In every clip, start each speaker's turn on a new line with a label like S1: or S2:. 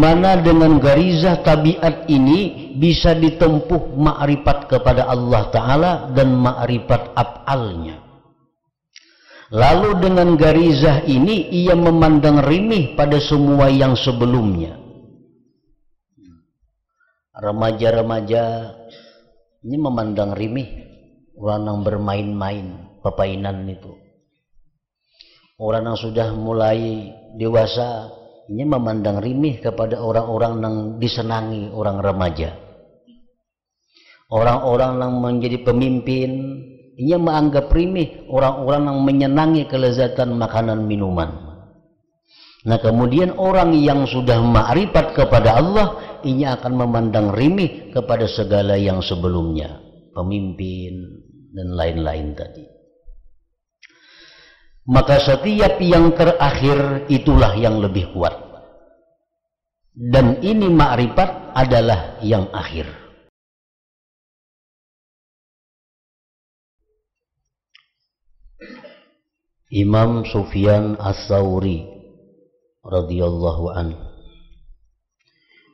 S1: mana dengan garizah tabiat ini bisa ditempuh ma'rifat kepada Allah Ta'ala dan ma'rifat af'alnya. Lalu dengan garizah ini ia memandang rimih pada semua yang sebelumnya. Remaja-remaja ini memandang rimih orang yang bermain-main, pepainan itu. Orang yang sudah mulai dewasa ini memandang rimih kepada orang-orang yang disenangi orang remaja. Orang-orang yang menjadi pemimpin ia menganggap rimih orang-orang yang menyenangi kelezatan makanan minuman. Nah kemudian orang yang sudah ma'rifat kepada Allah, ia akan memandang rimih kepada segala yang sebelumnya, pemimpin dan lain-lain tadi. Maka setiap yang terakhir itulah yang lebih kuat. Dan ini ma'rifat adalah yang akhir. Imam Sufyan Ats-Tsauri radhiyallahu anhu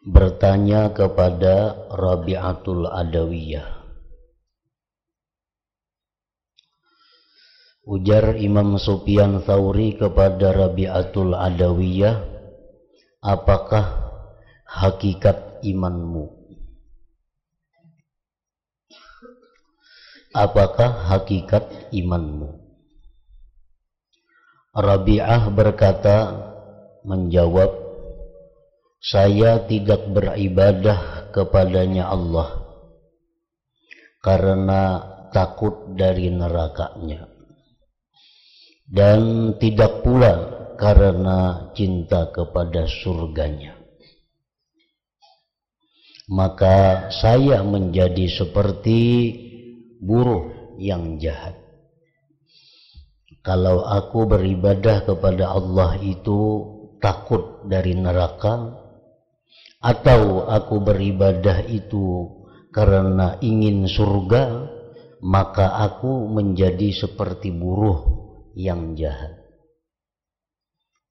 S1: bertanya kepada Rabi'atul Adawiyah. Ujar Imam Sufyan Tsauri kepada Rabi'atul Adawiyah, apakah hakikat imanmu? Apakah hakikat imanmu? Rabi'ah berkata, menjawab, saya tidak beribadah kepadanya Allah karena takut dari nerakanya, dan tidak pula karena cinta kepada surganya. Maka saya menjadi seperti buruh yang jahat. Kalau aku beribadah kepada Allah itu takut dari neraka, atau aku beribadah itu karena ingin surga, maka aku menjadi seperti buruh yang jahat.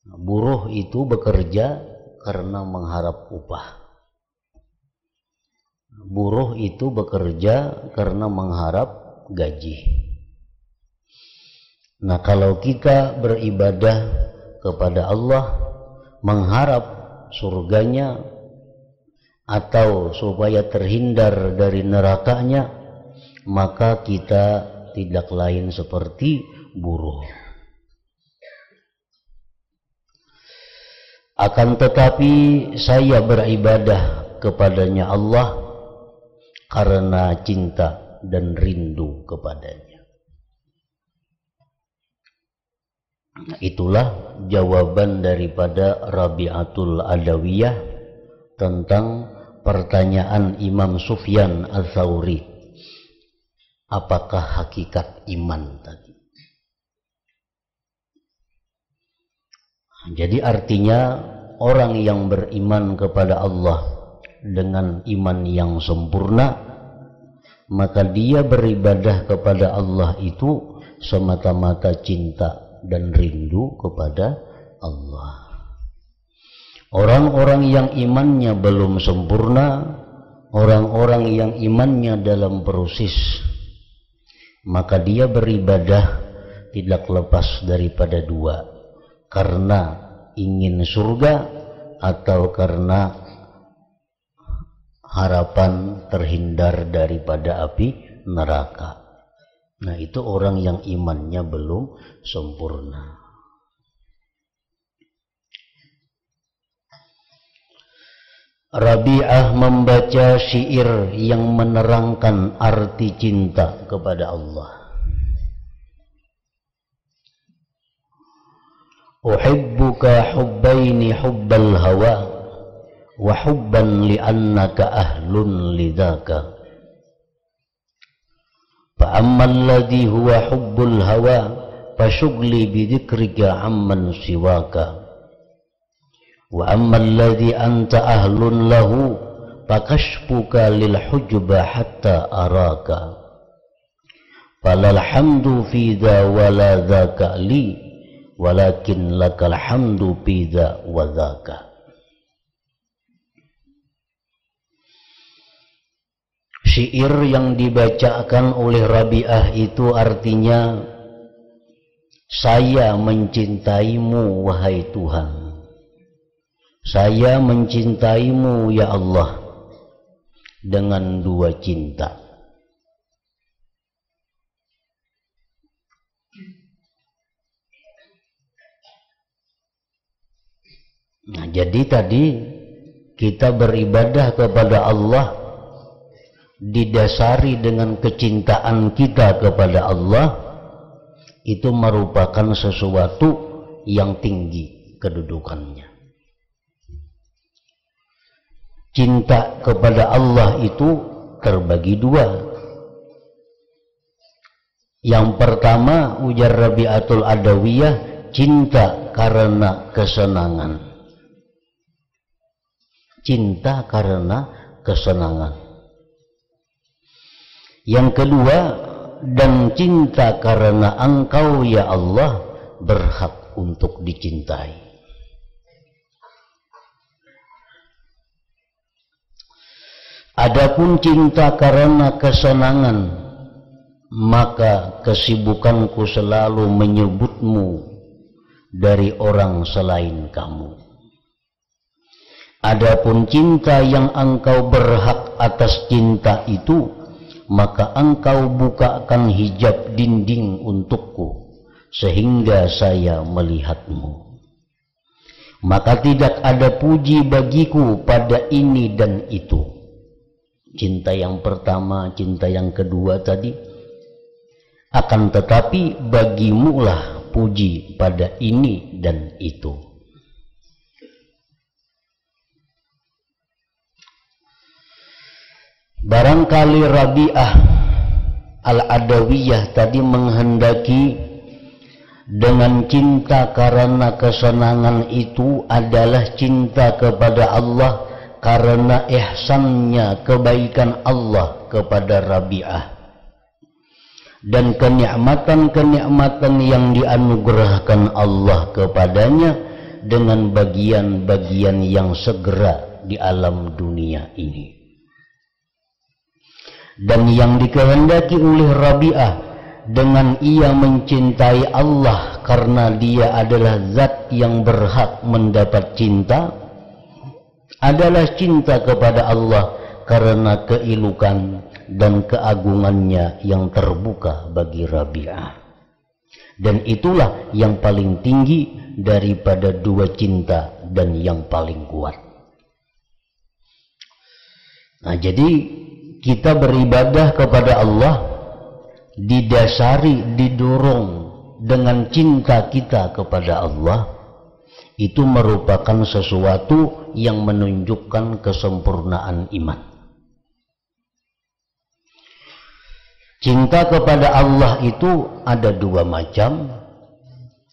S1: Buruh itu bekerja karena mengharap upah. Buruh itu bekerja karena mengharap gaji. Nah, kalau kita beribadah kepada Allah mengharap surganya atau supaya terhindar dari nerakanya, maka kita tidak lain seperti buruh. Akan tetapi saya beribadah kepadanya Allah karena cinta dan rindu kepadanya. Itulah jawaban daripada Rabi'atul Adawiyah tentang pertanyaan Imam Sufyan Ats-Tsauri, apakah hakikat iman tadi. Jadi artinya orang yang beriman kepada Allah dengan iman yang sempurna, maka dia beribadah kepada Allah itu semata-mata cinta dan rindu kepada Allah. Orang-orang yang imannya belum sempurna, orang-orang yang imannya dalam proses, maka dia beribadah tidak lepas daripada dua, karena ingin surga atau karena harapan terhindar daripada api neraka. Nah, itu orang yang imannya belum sempurna. Rabi'ah membaca syair yang menerangkan arti cinta kepada Allah. Uhibbuka hubbaini hubbal hawa wa hubban li'annaka ahlun lidzaka. فأما الذي هو حب الهوى فشغلي بذكرك عمن سواك وأما الذي أنت أهل له فكشفك للحجب حتى أراك فلا الحمد في ذا ولا ذاك لي ولكن لك الحمد في ذا وذاك. Syair yang dibacakan oleh Rabi'ah itu artinya, saya mencintaimu wahai Tuhan, saya mencintaimu ya Allah dengan dua cinta. Nah, jadi tadi kita beribadah kepada Allah didasari dengan kecintaan kita kepada Allah, itu merupakan sesuatu yang tinggi kedudukannya. Cinta kepada Allah itu terbagi dua. Yang pertama, ujar Rabi'atul Adawiyah, cinta karena kesenangan. Cinta karena kesenangan. Yang kedua, dan cinta karena Engkau ya Allah berhak untuk dicintai. Adapun cinta karena kesenangan, maka kesibukanku selalu menyebutmu dari orang selain kamu. Adapun cinta yang engkau berhak atas cinta itu, maka engkau bukakan hijab dinding untukku, sehingga saya melihatmu. Maka tidak ada puji bagiku pada ini dan itu. Cinta yang pertama, cinta yang kedua tadi. Akan tetapi bagimulah puji pada ini dan itu. Barangkali Rabi'ah Al-Adawiyah tadi menghendaki dengan cinta karena kesenangan itu adalah cinta kepada Allah karena ihsannya, kebaikan Allah kepada Rabi'ah, dan kenikmatan-kenikmatan yang dianugerahkan Allah kepadanya dengan bagian-bagian yang segera di alam dunia ini. Dan yang dikehendaki oleh Rabi'ah dengan ia mencintai Allah karena dia adalah zat yang berhak mendapat cinta, adalah cinta kepada Allah karena keilukan dan keagungannya yang terbuka bagi Rabi'ah. Dan itulah yang paling tinggi daripada dua cinta dan yang paling kuat. Nah, jadi kita beribadah kepada Allah didasari, didorong dengan cinta kita kepada Allah, itu merupakan sesuatu yang menunjukkan kesempurnaan iman. Cinta kepada Allah itu ada dua macam.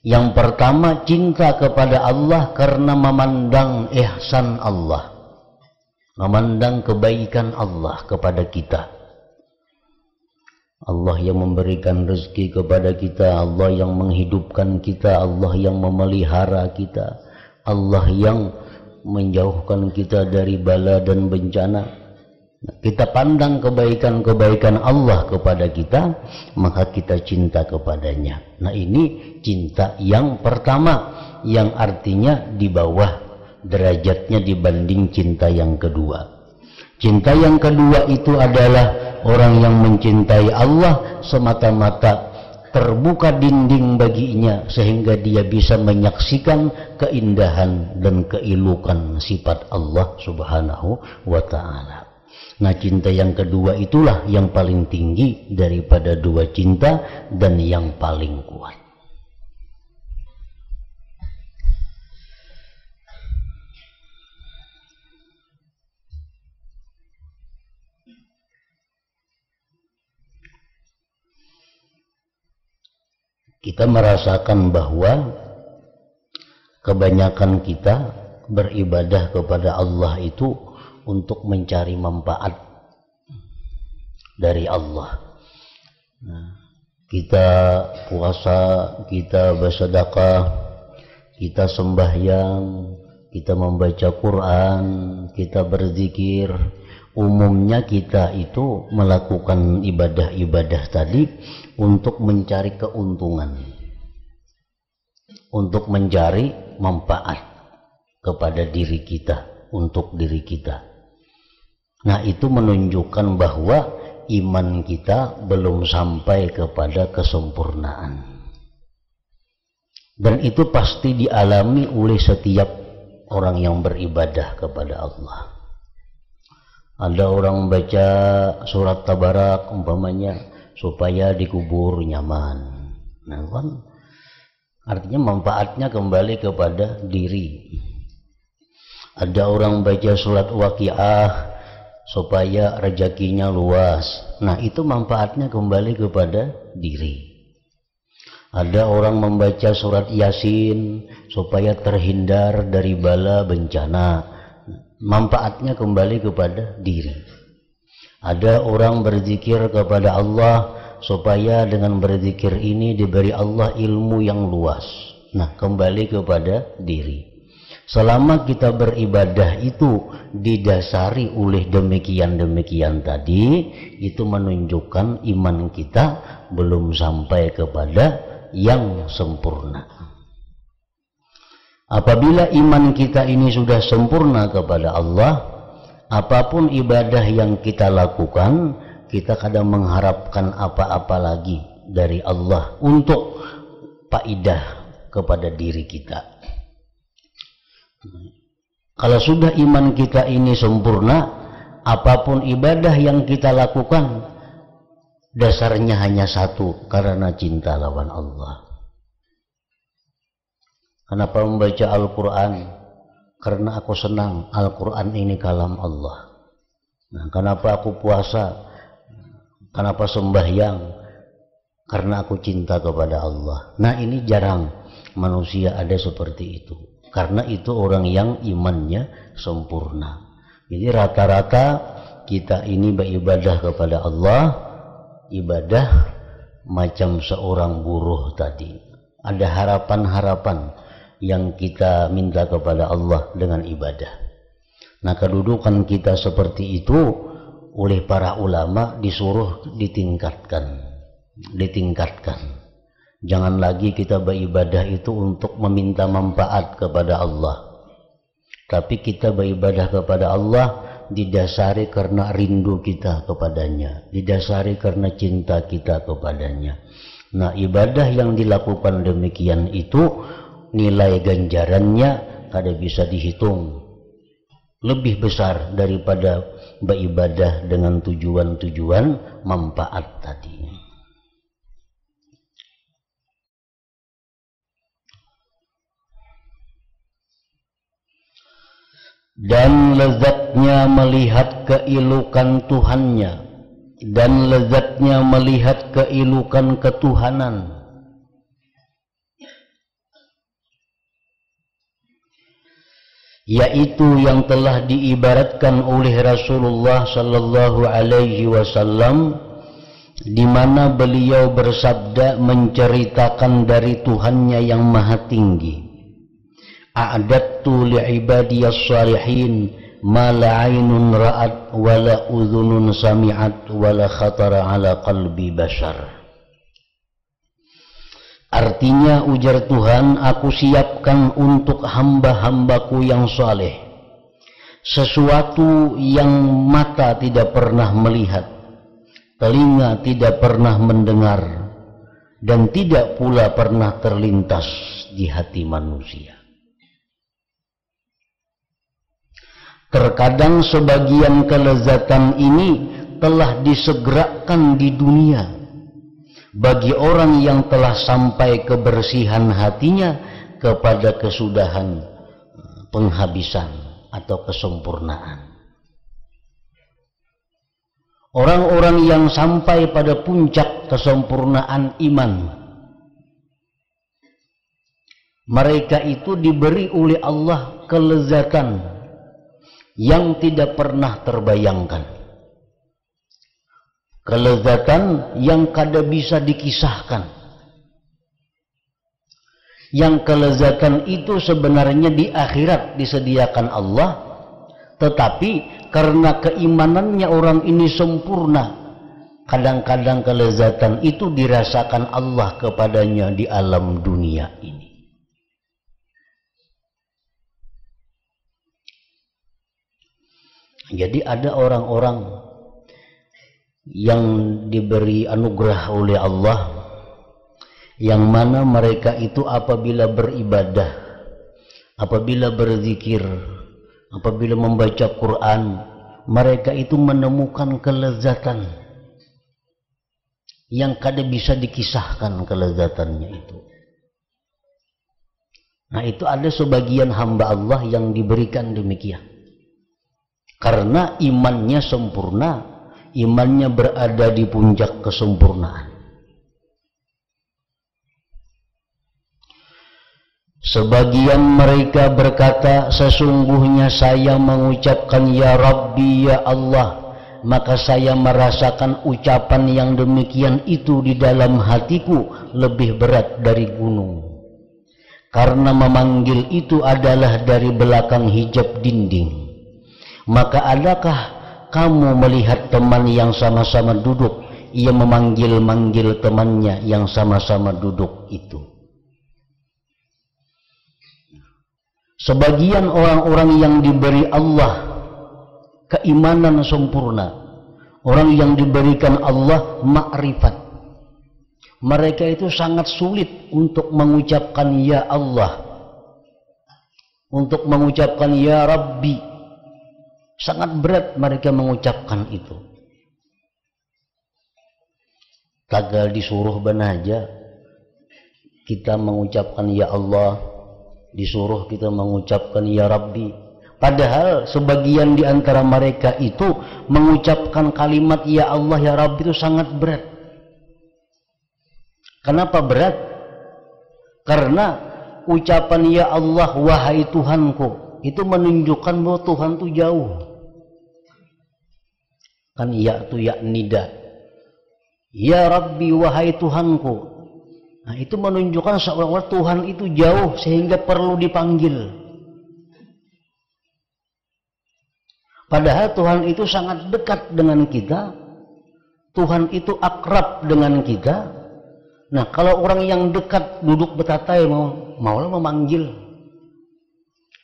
S1: Yang pertama, cinta kepada Allah karena memandang ihsan Allah, memandang kebaikan Allah kepada kita. Allah yang memberikan rezeki kepada kita, Allah yang menghidupkan kita, Allah yang memelihara kita, Allah yang menjauhkan kita dari bala dan bencana. Kita pandang kebaikan-kebaikan Allah kepada kita, maka kita cinta kepadanya. Nah, ini cinta yang pertama, yang artinya di bawah derajatnya dibanding cinta yang kedua. Cinta yang kedua itu adalah orang yang mencintai Allah semata-mata terbuka dinding baginya sehingga dia bisa menyaksikan keindahan dan keilukan sifat Allah Subhanahu wa ta'ala. Nah, cinta yang kedua itulah yang paling tinggi daripada dua cinta dan yang paling kuat. Kita merasakan bahwa kebanyakan kita beribadah kepada Allah itu untuk mencari manfaat dari Allah. Nah, kita puasa, kita bersedekah, kita sembahyang, kita membaca Quran, kita berzikir umumnya kita itu melakukan ibadah-ibadah tadi untuk mencari keuntungan, untuk mencari manfaat kepada diri kita, untuk diri kita. Nah, itu menunjukkan bahwa iman kita belum sampai kepada kesempurnaan. Dan itu pasti dialami oleh setiap orang yang beribadah kepada Allah. Ada orang baca surat Tabarak umpamanya supaya dikubur nyaman. Nah, kan artinya manfaatnya kembali kepada diri. Ada orang baca surat Waqiah supaya rezekinya luas. Nah, itu manfaatnya kembali kepada diri. Ada orang membaca surat Yasin supaya terhindar dari bala bencana. Manfaatnya kembali kepada diri. Ada orang berzikir kepada Allah supaya dengan berzikir ini diberi Allah ilmu yang luas. Nah, kembali kepada diri. Selama kita beribadah itu didasari oleh demikian-demikian tadi, itu menunjukkan iman kita belum sampai kepada yang sempurna. Apabila iman kita ini sudah sempurna kepada Allah, apapun ibadah yang kita lakukan, kita kadang mengharapkan apa-apa lagi dari Allah untuk faidah kepada diri kita. Kalau sudah iman kita ini sempurna, apapun ibadah yang kita lakukan dasarnya hanya satu, karena cinta lawan Allah. Kenapa membaca Al-Quran? Karena aku senang Al-Quran ini kalam Allah. Nah, kenapa aku puasa? Kenapa sembahyang? Karena aku cinta kepada Allah. Nah, ini jarang manusia ada seperti itu. Karena itu orang yang imannya sempurna. Jadi rata-rata kita ini beribadah kepada Allah, ibadah macam seorang buruh tadi. Ada harapan-harapan yang kita minta kepada Allah dengan ibadah. Nah, kedudukan kita seperti itu oleh para ulama disuruh ditingkatkan. Jangan lagi kita beribadah itu untuk meminta manfaat kepada Allah, tapi kita beribadah kepada Allah didasari karena rindu kita kepadanya, didasari karena cinta kita kepadanya. Nah, ibadah yang dilakukan demikian itu nilai ganjarannya kada bisa dihitung, lebih besar daripada beribadah dengan tujuan-tujuan manfaat tadi. Dan lezatnya melihat keilukan Tuhannya, dan lezatnya melihat keilukan ketuhanan, yaitu yang telah diibaratkan oleh Rasulullah sallallahu alaihi wasallam, di mana beliau bersabda menceritakan dari Tuhannya yang maha tinggi. A'dattu li'ibadiyas salihin ma la 'ainun ra'at wa la udhunun sami'at wa la khatara 'ala qalbi bashar. Artinya, ujar Tuhan, aku siapkan untuk hamba-hambaku yang saleh sesuatu yang mata tidak pernah melihat, telinga tidak pernah mendengar, dan tidak pula pernah terlintas di hati manusia. Terkadang sebagian kelezatan ini telah disegerakan di dunia bagi orang yang telah sampai kebersihan hatinya kepada kesudahan penghabisan atau kesempurnaan. Orang-orang yang sampai pada puncak kesempurnaan iman, mereka itu diberi oleh Allah kelezatan yang tidak pernah terbayangkan, kelezatan yang kada bisa dikisahkan, yang kelezatan itu sebenarnya di akhirat disediakan Allah, tetapi karena keimanannya orang ini sempurna, kadang-kadang kelezatan itu dirasakan Allah kepadanya di alam dunia ini. Jadi ada orang-orang yang diberi anugerah oleh Allah, yang mana mereka itu apabila beribadah, apabila berzikir, apabila membaca Quran, mereka itu menemukan kelezatan yang kada bisa dikisahkan kelezatannya itu. Nah, itu ada sebagian hamba Allah yang diberikan demikian. Karena imannya sempurna, imannya berada di puncak kesempurnaan. Sebagian mereka berkata, sesungguhnya saya mengucapkan ya Rabbi ya Allah, maka saya merasakan ucapan yang demikian itu di dalam hatiku lebih berat dari gunung. Karena memanggil itu adalah dari belakang hijab dinding. Maka adakah kamu melihat teman yang sama-sama duduk, ia memanggil-manggil temannya yang sama-sama duduk itu? Sebagian orang-orang yang diberi Allah keimanan sempurna, orang yang diberikan Allah makrifat, mereka itu sangat sulit untuk mengucapkan ya Allah, untuk mengucapkan ya Rabbi. Sangat berat mereka mengucapkan itu. Tagal disuruh benaja kita mengucapkan ya Allah, disuruh kita mengucapkan ya Rabbi. Padahal sebagian di antara mereka itu mengucapkan kalimat ya Allah ya Rabbi itu sangat berat. Kenapa berat? Karena ucapan ya Allah wahai Tuhanku itu menunjukkan bahwa Tuhan itu jauh. Kan ya itu ya nida. Ya Rabbi wahai Tuhanku. Nah, itu menunjukkan seolah-olah Tuhan itu jauh sehingga perlu dipanggil. Padahal Tuhan itu sangat dekat dengan kita. Tuhan itu akrab dengan kita. Nah, kalau orang yang dekat duduk betatai maulah memanggil.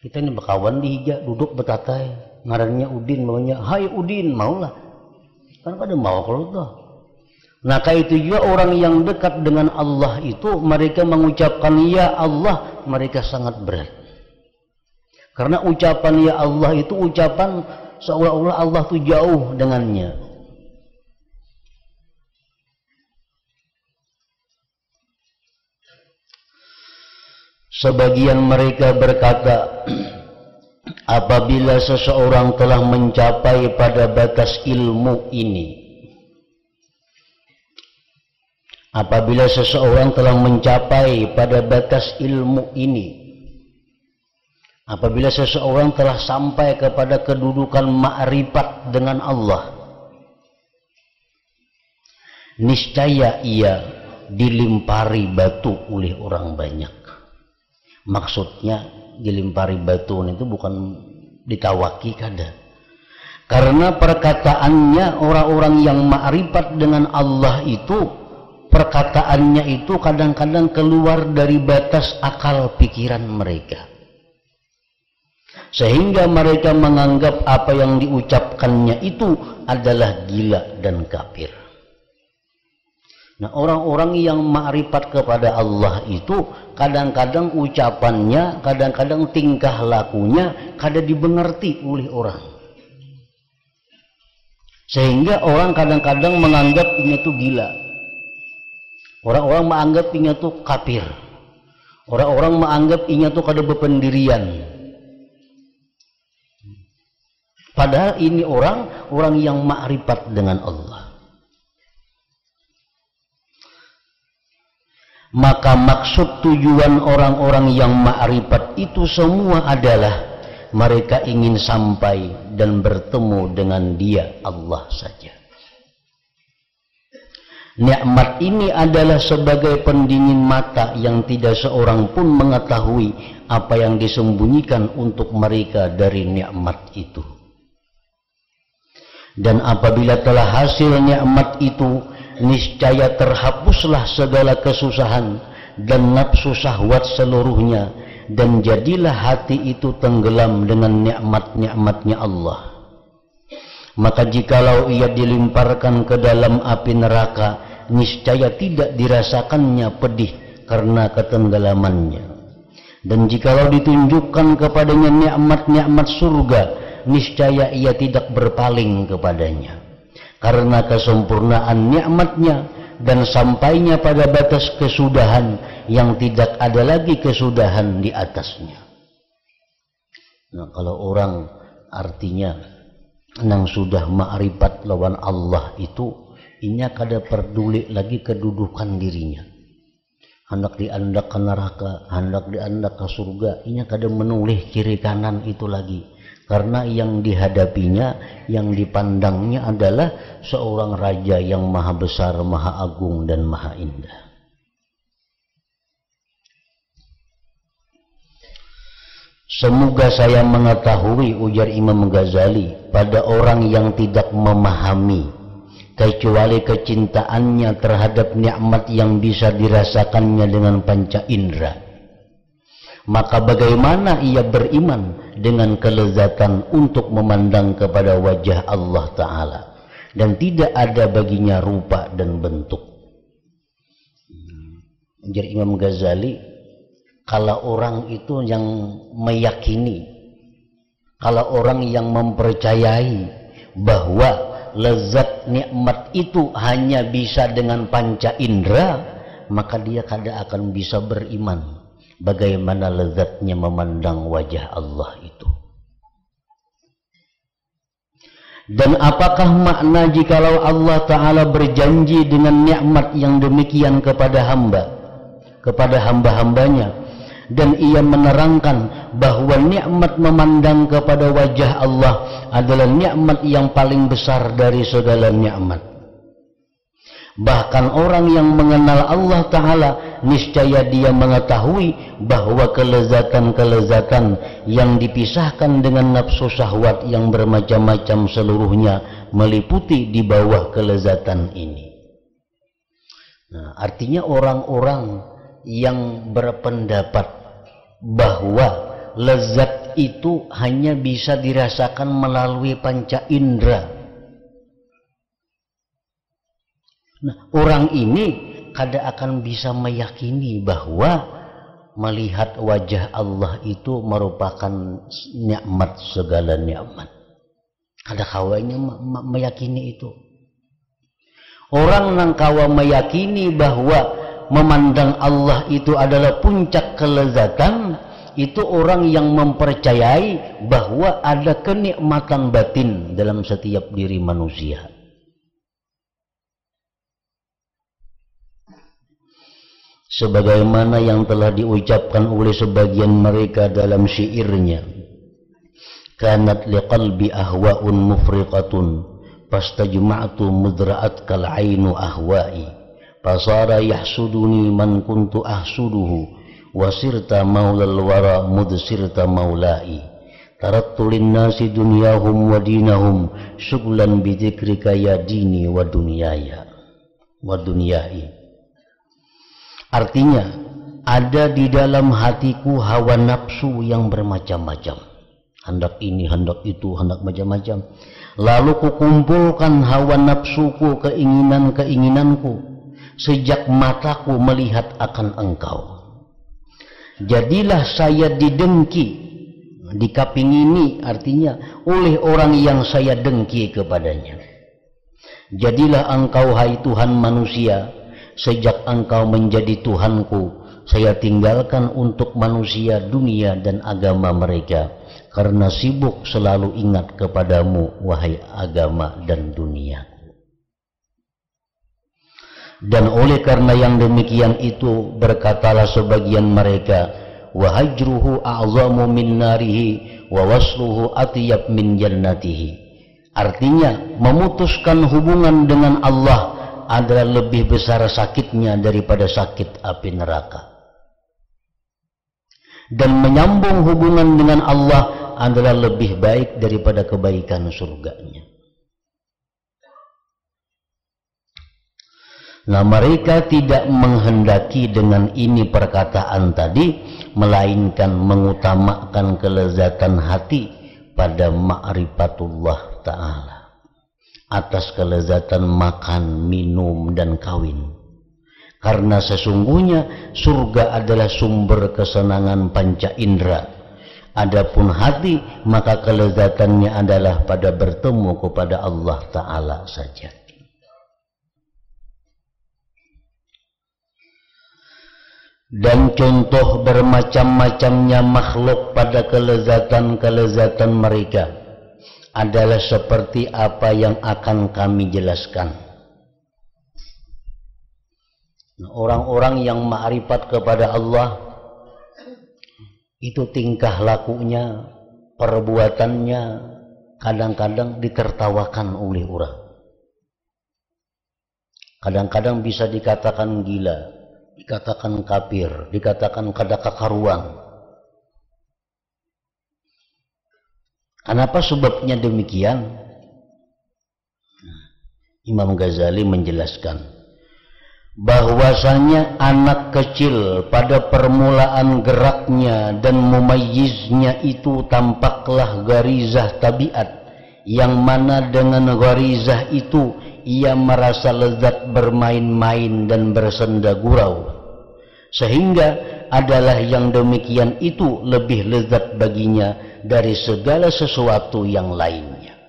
S1: Kita ini berkawan di hija, duduk betatai, ngarannya Udin, maunya hai Udin, maulah. Kan pada mau kalau tuh. Nah, kayak itu juga orang yang dekat dengan Allah itu, mereka mengucapkan ya Allah, mereka sangat berat. Karena ucapan ya Allah itu ucapan seolah-olah Allah itu jauh dengannya. Sebagian mereka berkata, apabila seseorang telah mencapai pada batas ilmu ini, apabila seseorang telah mencapai pada batas ilmu ini, apabila seseorang telah sampai kepada kedudukan ma'rifat dengan Allah, niscaya ia dilimpari batu oleh orang banyak. Maksudnya dilimpari batu itu bukan ditawaki kada. Karena perkataannya orang-orang yang ma'rifat dengan Allah itu, perkataannya itu kadang-kadang keluar dari batas akal pikiran mereka. Sehingga mereka menganggap apa yang diucapkannya itu adalah gila dan kafir. Nah, orang-orang yang ma'rifat kepada Allah itu kadang-kadang ucapannya, kadang-kadang tingkah lakunya kada dimengerti oleh orang. Sehingga orang kadang-kadang menganggap ini itu gila. Orang-orang menganggap ini itu kafir. Orang-orang menganggap ini itu kada berpendirian. Padahal ini orang yang ma'rifat dengan Allah. Maka maksud tujuan orang-orang yang ma'rifat itu semua adalah mereka ingin sampai dan bertemu dengan Dia, Allah saja. Nikmat ini adalah sebagai pendingin mata yang tidak seorang pun mengetahui apa yang disembunyikan untuk mereka dari nikmat itu. Dan apabila telah hasil nikmat itu, niscaya terhapuslah segala kesusahan dan nafsu syahwat seluruhnya, dan jadilah hati itu tenggelam dengan nikmat-nikmatnya Allah. Maka jikalau ia dilemparkan ke dalam api neraka, niscaya tidak dirasakannya pedih karena ketenggelamannya. Dan jikalau ditunjukkan kepadanya nikmat-nikmat surga, niscaya ia tidak berpaling kepadanya karena kesempurnaan nikmatnya dan sampainya pada batas kesudahan yang tidak ada lagi kesudahan di atasnya. Nah, kalau orang artinya nang sudah ma'rifat lawan Allah itu, inya kada peduli lagi kedudukan dirinya. Hendak diandak ke neraka, hendak diandak ke surga, inya kada menulih kiri kanan itu lagi. Karena yang dihadapinya, yang dipandangnya adalah seorang raja yang maha besar, maha agung, dan maha indah. Semoga saya mengetahui, ujar Imam Ghazali, pada orang yang tidak memahami kecuali kecintaannya terhadap nikmat yang bisa dirasakannya dengan panca indera, maka bagaimana ia beriman dengan kelezatan untuk memandang kepada wajah Allah Ta'ala dan tidak ada baginya rupa dan bentuk. Ujar Imam Ghazali, kalau orang itu yang meyakini, kalau orang yang mempercayai bahwa lezat nikmat itu hanya bisa dengan panca indera, maka dia kada akan bisa beriman bagaimana lezatnya memandang wajah Allah itu. Dan apakah makna jikalau Allah Ta'ala berjanji dengan nikmat yang demikian kepada hamba-hambanya, dan ia menerangkan bahwa nikmat memandang kepada wajah Allah adalah nikmat yang paling besar dari segala nikmat. Bahkan orang yang mengenal Allah Ta'ala, niscaya dia mengetahui bahwa kelezatan-kelezatan yang dipisahkan dengan nafsu syahwat yang bermacam-macam seluruhnya meliputi di bawah kelezatan ini. Nah, artinya orang-orang yang berpendapat bahwa lezat itu hanya bisa dirasakan melalui panca indera, nah, orang ini kada akan bisa meyakini bahwa melihat wajah Allah itu merupakan nikmat segala nikmat. Kada kawanya meyakini itu. Orang nang kawa meyakini bahwa memandang Allah itu adalah puncak kelezatan, itu orang yang mempercayai bahwa ada kenikmatan batin dalam setiap diri manusia. Sebagaimana yang telah diucapkan oleh sebagian mereka dalam syairnya, kanat liqalbi ahwa'un mufriqatun fastajma'tu mudra'at kal ainu ahwa'i fasara yahsuduni man kuntu ahsuduhu wasirta maulal wara mudsirta maulai tarattu linnasi dunyahum wa dinahum syuglan bidzikrika ya dini wa dunyaya wa dunyai. Artinya, ada di dalam hatiku hawa nafsu yang bermacam-macam. Hendak ini, hendak itu, hendak macam-macam. Lalu kukumpulkan hawa nafsuku, keinginan-keinginanku, sejak mataku melihat akan engkau. Jadilah saya didengki, dikapingini, artinya oleh orang yang saya dengki kepadanya. Jadilah engkau, hai Tuhan manusia, sejak engkau menjadi Tuhanku, saya tinggalkan untuk manusia dunia dan agama mereka, karena sibuk selalu ingat kepadamu, wahai agama dan dunia. Dan oleh karena yang demikian itu, berkatalah sebagian mereka, wahajruhu a'zamu min narihi wa wasluhu atyab min jannatihi. Artinya, memutuskan hubungan dengan Allah adalah lebih besar sakitnya daripada sakit api neraka. Dan menyambung hubungan dengan Allah adalah lebih baik daripada kebaikan surganya. Nah, mereka tidak menghendaki dengan ini perkataan tadi, melainkan mengutamakan kelezatan hati pada ma'rifatullah ta'ala atas kelezatan makan, minum, dan kawin. Karena sesungguhnya surga adalah sumber kesenangan panca indera. Adapun hati, maka kelezatannya adalah pada bertemu kepada Allah Ta'ala saja. Dan contoh bermacam-macamnya makhluk pada kelezatan-kelezatan mereka adalah seperti apa yang akan kami jelaskan. Orang-orang yang ma'rifat kepada Allah, itu tingkah lakunya, perbuatannya kadang-kadang ditertawakan oleh orang. Kadang-kadang bisa dikatakan gila, dikatakan kafir, dikatakan kada kakaruan. Kenapa sebabnya demikian? Imam Ghazali menjelaskan bahwasanya anak kecil pada permulaan geraknya dan mumayyiznya itu tampaklah garizah tabiat, yang mana dengan garizah itu ia merasa lezat bermain-main dan bersenda gurau, sehingga adalah yang demikian itu lebih lezat baginya dari segala sesuatu yang lainnya.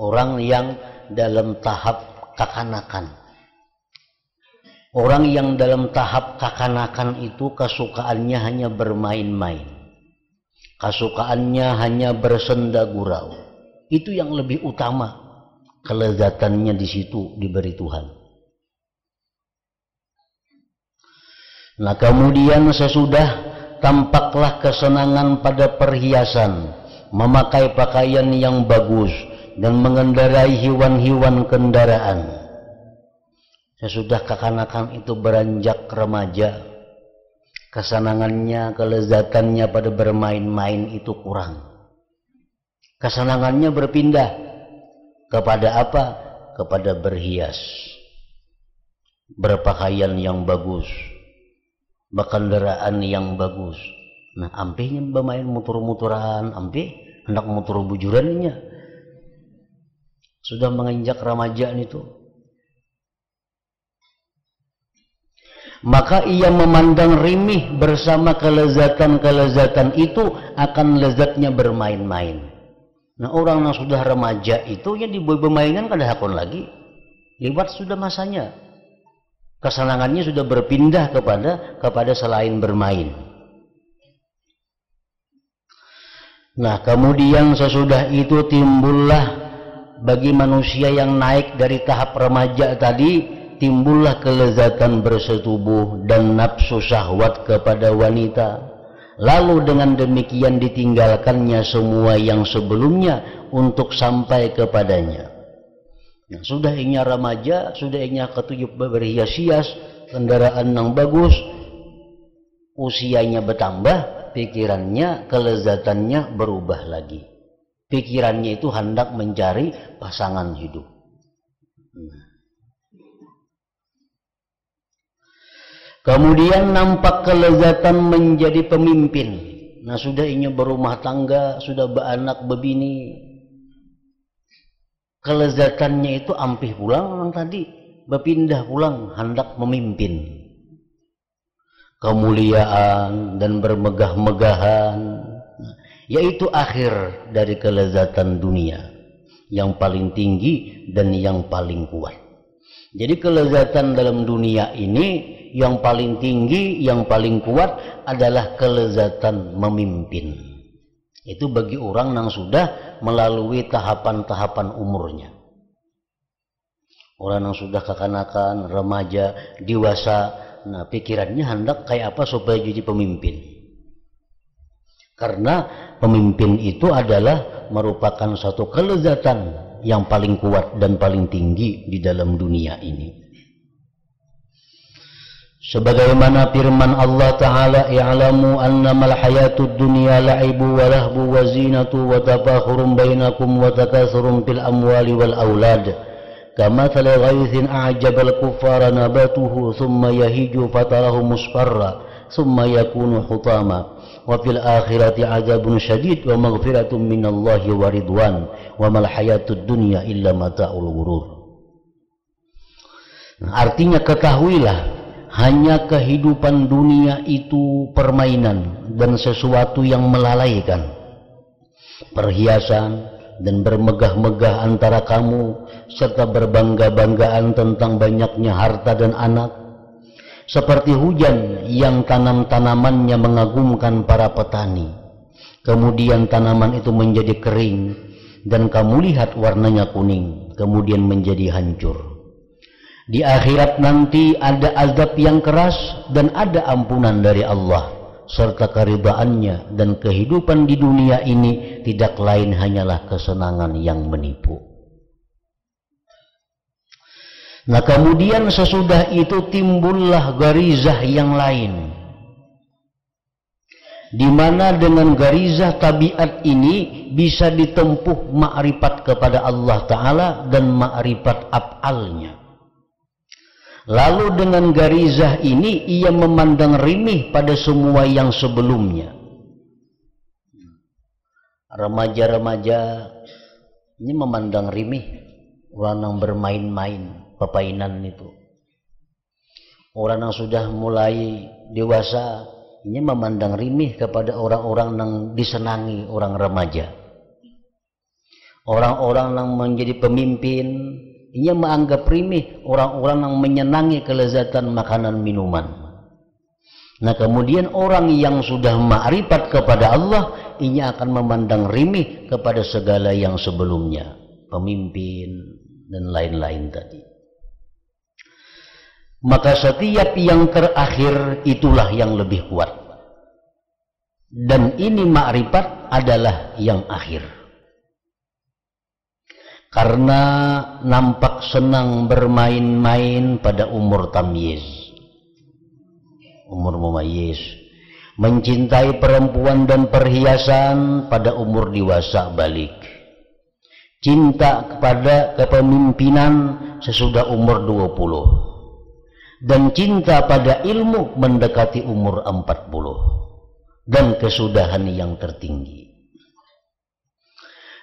S1: Orang yang dalam tahap kekanakan, orang yang dalam tahap kekanakan itu kesukaannya hanya bermain-main, kesukaannya hanya bersenda gurau. Itu yang lebih utama, kelezatannya di situ diberi Tuhan. Nah, kemudian sesudah tampaklah kesenangan pada perhiasan, memakai pakaian yang bagus, dan mengendarai hewan-hewan kendaraan. Sesudah kekanakan itu beranjak remaja, kesenangannya, kelezatannya pada bermain-main itu kurang. Kesenangannya berpindah kepada apa? Kepada berhias, berpakaian yang bagus, berkendaraan yang bagus. Nah, ampihnya bermain motor-motoran, ampih hendak motor bujurannya. Sudah menginjak remaja itu, maka ia memandang rimih bersama kelezatan-kelezatan itu akan lezatnya bermain-main. Nah, orang yang sudah remaja itu ya dibermainkan kada hakon lagi, lewat sudah masanya. Kesenangannya sudah berpindah kepada selain bermain. Nah, kemudian sesudah itu timbullah bagi manusia yang naik dari tahap remaja tadi, timbullah kelezatan bersetubuh dan nafsu syahwat kepada wanita. Lalu dengan demikian ditinggalkannya semua yang sebelumnya untuk sampai kepadanya. Nah, sudah inya remaja, sudah inya ketujuh berhias-hias, kendaraan yang bagus, usianya bertambah, pikirannya, kelezatannya berubah lagi. Pikirannya itu hendak mencari pasangan hidup. Kemudian nampak kelezatan menjadi pemimpin. Nah, sudah inya berumah tangga, sudah beranak bebini, kelezatannya itu ampih pulang orang tadi, berpindah pulang hendak memimpin. Kemuliaan dan bermegah-megahan, yaitu akhir dari kelezatan dunia yang paling tinggi dan yang paling kuat. Jadi kelezatan dalam dunia ini yang paling tinggi, yang paling kuat adalah kelezatan memimpin. Itu bagi orang yang sudah melalui tahapan-tahapan umurnya. Orang yang sudah kekanakan, remaja, dewasa, nah pikirannya hendak kayak apa supaya jadi pemimpin. Karena pemimpin itu adalah merupakan suatu kelezatan yang paling kuat dan paling tinggi di dalam dunia ini. Sebagaimana firman Allah Ta'ala, "I'lamu annamal hayatud dunya la'ibu wa lahbu wa zinatu wa tafakhurun bainakum wa takatsurun fil amwali wal aulad." kamathali ghaithin a'jabal kuffara nabatuhu thumma yahiju fatarahu musfarra thumma yakunu hutama wa fil akhirati adzabun syadid wa maghfiratun minallahi wa ridwan wa mal hayatud dunya illa mata'ul ghurur. Artinya ketahuilah, hanya kehidupan dunia itu permainan dan sesuatu yang melalaikan. Perhiasan dan bermegah-megah antara kamu serta berbangga-banggaan tentang banyaknya harta dan anak, seperti hujan yang tanam-tanamannya mengagumkan para petani. Kemudian tanaman itu menjadi kering dan kamu lihat warnanya kuning, kemudian menjadi hancur. Di akhirat nanti ada azab yang keras dan ada ampunan dari Allah serta keridhaannya, dan kehidupan di dunia ini tidak lain hanyalah kesenangan yang menipu. Nah, kemudian sesudah itu timbullah garizah yang lain, di mana dengan garizah tabiat ini bisa ditempuh ma'rifat kepada Allah Ta'ala dan ma'rifat af'alnya. Lalu dengan garizah ini ia memandang rimih pada semua yang sebelumnya. Remaja-remaja ini memandang rimih orang yang bermain-main, pepainan itu. Orang yang sudah mulai dewasa ini memandang rimih kepada orang-orang yang disenangi orang remaja. Orang-orang yang menjadi pemimpin, ia menganggap rimih orang-orang yang menyenangi kelezatan makanan minuman. Nah, kemudian orang yang sudah ma'rifat kepada Allah, ia akan memandang rimih kepada segala yang sebelumnya, pemimpin dan lain-lain tadi. Maka setiap yang terakhir itulah yang lebih kuat. Dan ini ma'rifat adalah yang akhir. Karena nampak senang bermain-main pada umur tamyiz, umur mumayyiz, mencintai perempuan dan perhiasan pada umur dewasa balik, cinta kepada kepemimpinan sesudah umur 20, dan cinta pada ilmu mendekati umur 40, dan kesudahan yang tertinggi.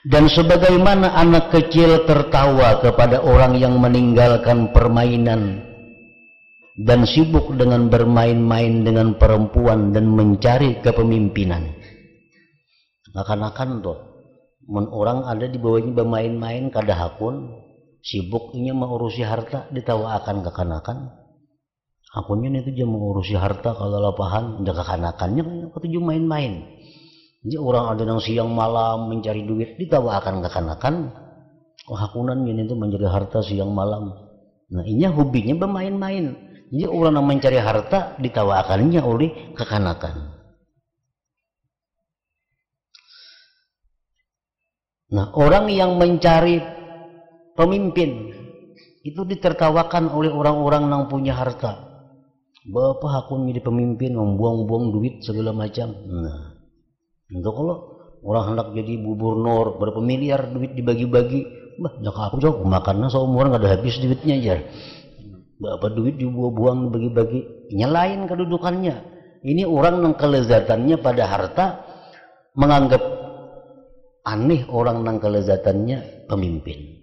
S1: Dan sebagaimana anak kecil tertawa kepada orang yang meninggalkan permainan dan sibuk dengan bermain-main dengan perempuan dan mencari kepemimpinan. Akan-akan tuh, orang ada di bawahnya bermain-main kadahakun, sibuknya mengurusi harta, ditawa akan kekanakan. Akunnya itu dia mengurusi harta kalau lapahan, udah kekanakannya ketujuh main-main. Jadi orang ada yang siang malam mencari duit, ditawakan kekanakan. Hakunan ini itu mencari harta siang malam. Nah, ini hobinya bermain-main. Jadi orang yang mencari harta ditawakannya oleh kekanakan. Nah, orang yang mencari pemimpin itu ditertawakan oleh orang-orang yang punya harta. Bapak hakun jadi pemimpin, membuang-buang duit segala macam. Nah, untuk kalau orang hendak jadi gubernur berapa miliar duit dibagi-bagi, bah jangan aku jauh makannya seumur nggak ada habis duitnya aja. Berapa duit dibuang-buang dibagi-bagi, nyalain kedudukannya. Ini orang yang kelezatannya pada harta menganggap aneh orang yang kelezatannya pemimpin.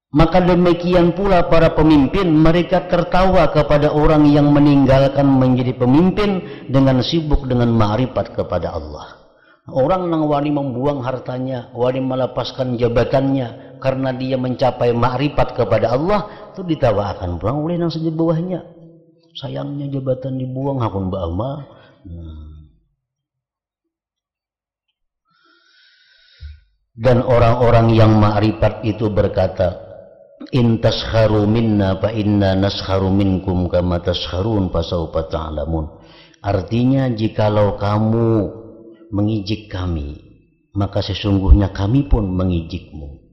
S1: Maka demikian pula para pemimpin, mereka tertawa kepada orang yang meninggalkan menjadi pemimpin dengan sibuk dengan ma'rifat kepada Allah. Orang yang wani membuang hartanya, wani melepaskan jabatannya karena dia mencapai ma'rifat kepada Allah, itu ditawakan pulang oleh yang saja bawahnya. Sayangnya jabatan dibuang, hakun ba'ama. Dan orang-orang yang ma'rifat itu berkata, in taskharu minna fa inna naskharu minkum kama taskharun fasawfa ta'lamun. Artinya, jikalau kamu mengijik kami, maka sesungguhnya kami pun mengijikmu.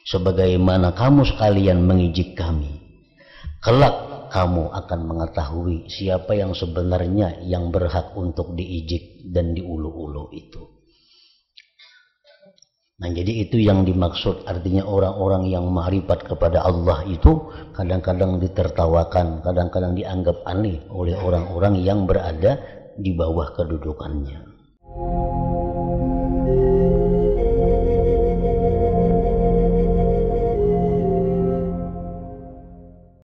S1: Sebagaimana kamu sekalian mengijik kami, kelak kamu akan mengetahui siapa yang sebenarnya yang berhak untuk diijik dan diulu-ulu itu. Nah, jadi itu yang dimaksud, artinya orang-orang yang ma'rifat kepada Allah itu kadang-kadang ditertawakan, kadang-kadang dianggap aneh oleh orang-orang yang berada di bawah kedudukannya.